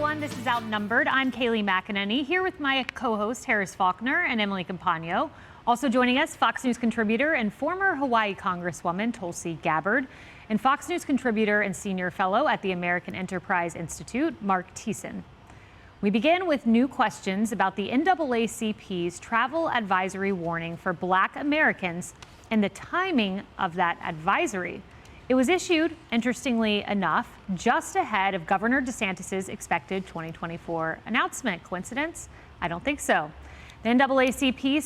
everyone. This is Outnumbered. I'm Kaylee McEnany, here with my co-hosts Harris Faulkner and Emily Campagno. Also joining us, Fox News contributor and former Hawaii Congresswoman Tulsi Gabbard, and Fox News contributor and senior fellow at the American Enterprise Institute, Mark Thiessen. We begin with new questions about the NAACP's travel advisory warning for Black Americans and the timing of that advisory. It was issued, interestingly enough, just ahead of Governor DeSantis's expected 2024 announcement. Coincidence? I don't think so. The NAACP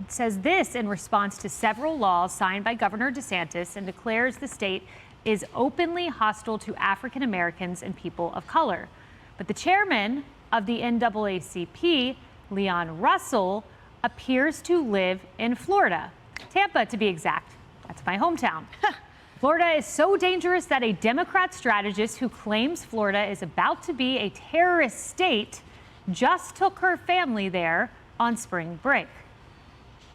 says this in response to several laws signed by Governor DeSantis and declares the state is openly hostile to African Americans and people of color. But the chairman of the NAACP, Leon Russell, appears to live in Florida, Tampa to be exact. That's my hometown. Florida is so dangerous that a Democrat strategist who claims Florida is about to be a terrorist state just took her family there on spring break.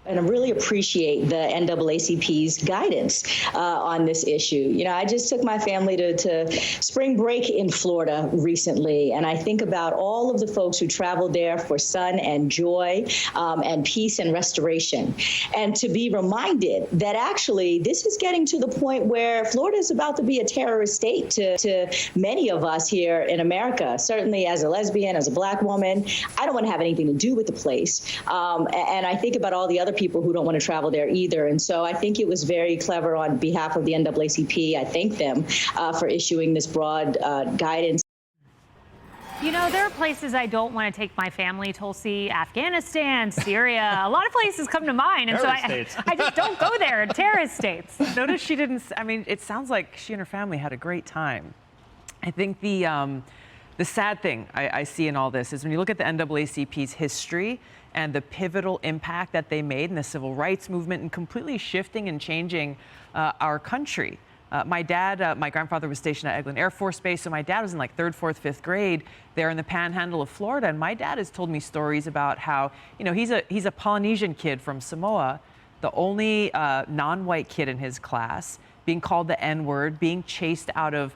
And I really appreciate the NAACP's guidance on this issue. You know, I just took my family to spring break in Florida recently, and I think about all of the folks who traveled there for sun and joy and peace and restoration. And to be reminded that actually this is getting to the point where Florida is about to be a terrorist state to many of us here in America. Certainly as a lesbian, as a Black woman, I don't want to have anything to do with the place. And I think about all the other people who don't want to travel there either. And so I think it was very clever on behalf of the NAACP. I thank them for issuing this broad guidance. You know, there are places I don't want to take my family, Tulsi, Afghanistan, Syria. A lot of places come to mind. And Terrorist I just don't go there, terrorist states. Notice she didn't, I mean, it sounds like she and her family had a great time. I think the sad thing I see in all this is when you look at the NAACP's history and the pivotal impact that they made in the civil rights movement and completely shifting and changing our country. My grandfather was stationed at Eglin Air Force Base, so my dad was in like 3rd, 4th, 5th grade there in the panhandle of Florida, and my dad has told me stories about how, you know, he's a Polynesian kid from Samoa, the only non-white kid in his class, being called the N-word, being chased out of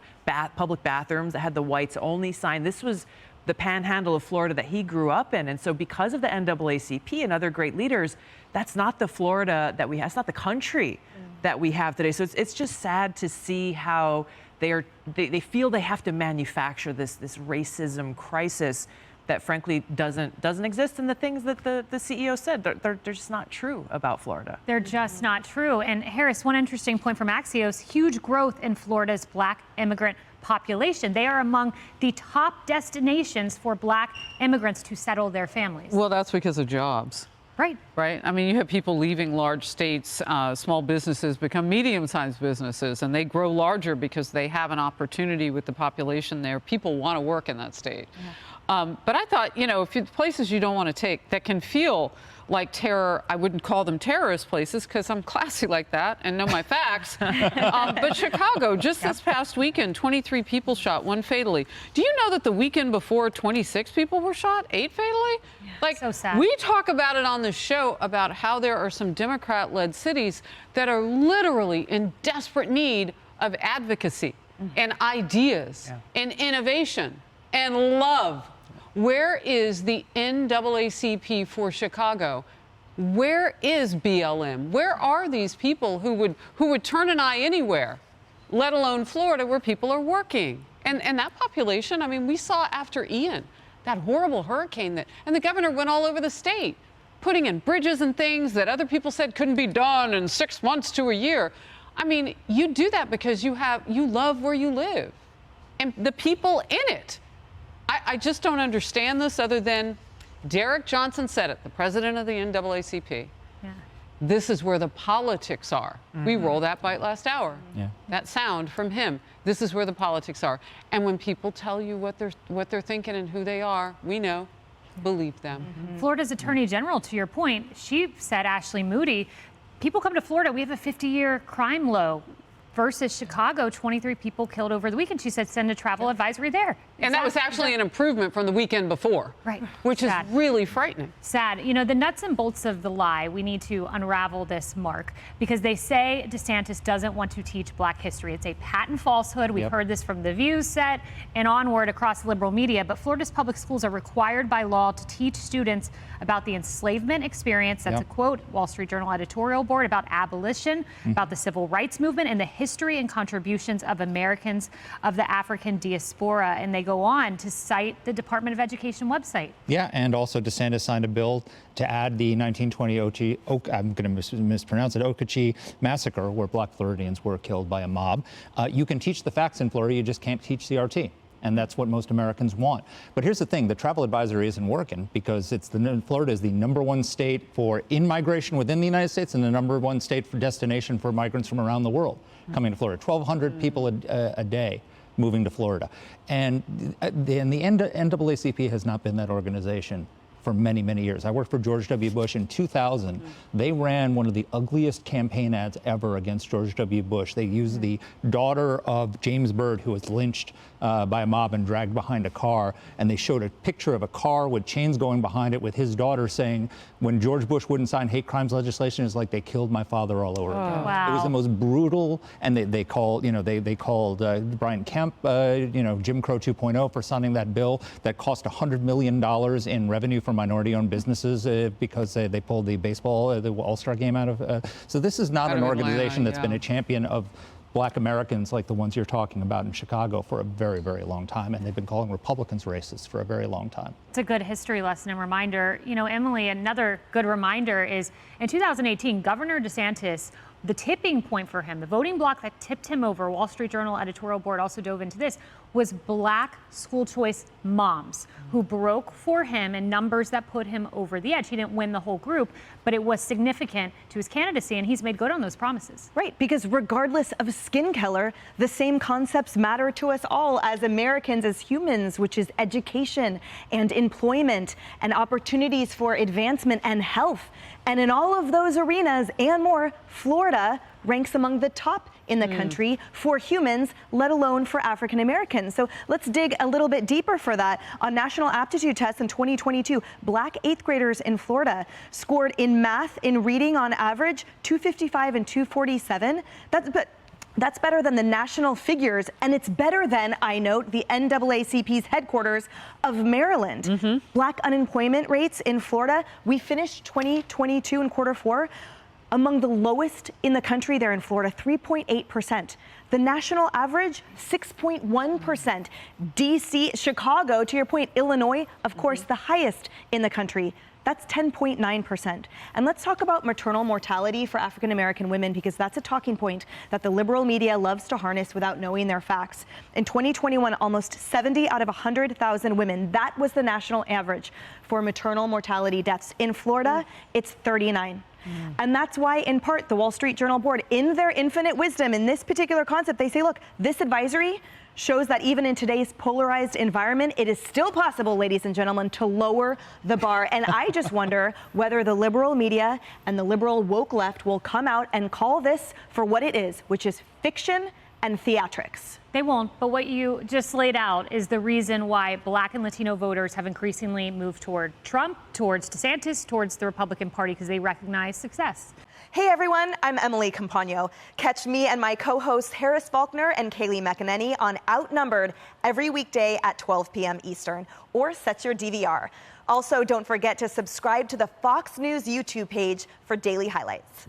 public bathrooms that had the whites only sign. This was the panhandle of Florida that he grew up in. And so because of the NAACP and other great leaders, that's not the Florida that we have. It's not the country that we have today. So it's just sad to see how they feel they have to manufacture this racism crisis that frankly doesn't exist. And the things that the CEO said, they're just not true about Florida. They're just not true. And Harris, one interesting point from Axios, huge growth in Florida's Black immigrant population. They are among the top destinations for Black immigrants to settle their families. Well, that's because of jobs. Right. Right. I mean, you have people leaving large states, small businesses become medium-sized businesses, and they grow larger because they have an opportunity with the population there. People want to work in that state. Yeah. But I thought, you know, if places you don't want to take that can feel like terror, I wouldn't call them terrorist places because I'm classy like that and know my facts. But Chicago, just this past weekend, 23 people shot, 1 fatally. Do you know that the weekend before 26 people were shot, 8 fatally? Yeah, like, so sad. We talk about it on the show about how there are some Democrat-led cities that are literally in desperate need of advocacy and ideas and innovation and love. Where is the NAACP for Chicago? Where is BLM? Where are these people who would turn an eye anywhere, let alone Florida, where people are working? And that population, I mean, we saw after Ian, that horrible hurricane and the governor went all over the state, putting in bridges and things that other people said couldn't be done in 6 months to a year. I mean, you do that because you love where you live and the people in it. I just don't understand this other than Derek Johnson said it, the president of the NAACP. Yeah. This is where the politics are. We rolled that bite last hour. Yeah. That sound from him. This is where the politics are. And when people tell you what they're thinking and who they are, we know. Believe them. Florida's Attorney General, to your point, she said, Ashley Moody, people come to Florida, we have a 50-year crime low. versus Chicago, 23 people killed over the weekend. She said send a travel advisory there. And that was actually an improvement from the weekend before. Right. Which Sad. is really frightening. Sad. You know, the nuts and bolts of the lie, we need to unravel this, Mark, because they say DeSantis doesn't want to teach Black history. It's a patent falsehood. We've heard this from the Views set and onward across liberal media. But Florida's public schools are required by law to teach students about the enslavement experience. That's a quote, Wall Street Journal editorial board, about abolition, about the civil rights movement, and the history and contributions of Americans of the African diaspora. And they go on to cite the Department of Education website. Yeah, and also DeSantis signed a bill to add the 1920 I'm going to mispronounce it, Okechee massacre, where Black Floridians were killed by a mob. You can teach the facts in Florida, you just can't teach CRT. And that's what most Americans want. But here's the thing, the travel advisory isn't working because Florida is the #1 state for in-migration within the United States and the #1 state for destination for migrants from around the world coming to Florida. 1,200 people a day moving to Florida. And the NAACP has not been that organization for many, many years. I worked for George W. Bush in 2000. They ran one of the ugliest campaign ads ever against George W. Bush. They used the daughter of James Byrd, who was lynched by a mob and dragged behind a car, and they showed a picture of a car with chains going behind it with his daughter saying, when George Bush wouldn't sign hate crimes legislation, it's like they killed my father all over again. Wow. It was the most brutal, and they called Brian Kemp, Jim Crow 2.0 for signing that bill that cost $100 million in revenue for minority-owned businesses because they pulled the baseball, the All-Star game out of. So this is not an organization that's been a champion of Black Americans like the ones you're talking about in Chicago for a very, very long time, and they've been calling Republicans racist for a very long time. It's a good history lesson and reminder. You know, Emily, another good reminder is in 2018, Governor DeSantis, the tipping point for him, the voting bloc that tipped him over, Wall Street Journal editorial board also dove into this, was Black school choice moms who broke for him in numbers that put him over the edge. He didn't win the whole group, but it was significant to his candidacy, and he's made good on those promises. Right, because regardless of skin color, the same concepts matter to us all as Americans, as humans, which is education and employment and opportunities for advancement and health. And in all of those arenas and more, Florida ranks among the top in the country for humans, let alone for African Americans. So let's dig a little bit deeper for that. On national aptitude tests in 2022, Black 8th graders in Florida scored in math, in reading on average, 255 and 247. That's better than the national figures, and it's better than, I note, the NAACP's headquarters of Maryland. Black unemployment rates in Florida, we finished 2022 in Q4 among the lowest in the country there in Florida, 3.8%. The national average, 6.1%. DC, Chicago, to your point, Illinois, of course, the highest in the country. That's 10.9%. And let's talk about maternal mortality for African American women, because that's a talking point that the liberal media loves to harness without knowing their facts. In 2021, almost 70 out of 100,000 women, that was the national average for maternal mortality deaths. In Florida, it's 39. And that's why, in part, the Wall Street Journal board, in their infinite wisdom in this particular concept, they say, look, this advisory shows that even in today's polarized environment, it is still possible, ladies and gentlemen, to lower the bar. And I just wonder whether the liberal media and the liberal woke left will come out and call this for what it is, which is fiction and theatrics. They won't, but what you just laid out is the reason why Black and Latino voters have increasingly moved toward Trump, towards DeSantis, towards the Republican Party, because they recognize success. Hey everyone, I'm Emily Campagno. Catch me and my co-hosts Harris Faulkner and Kaylee McEnany on Outnumbered every weekday at 12 p.m. Eastern, or set your DVR. Also, don't forget to subscribe to the Fox News YouTube page for daily highlights.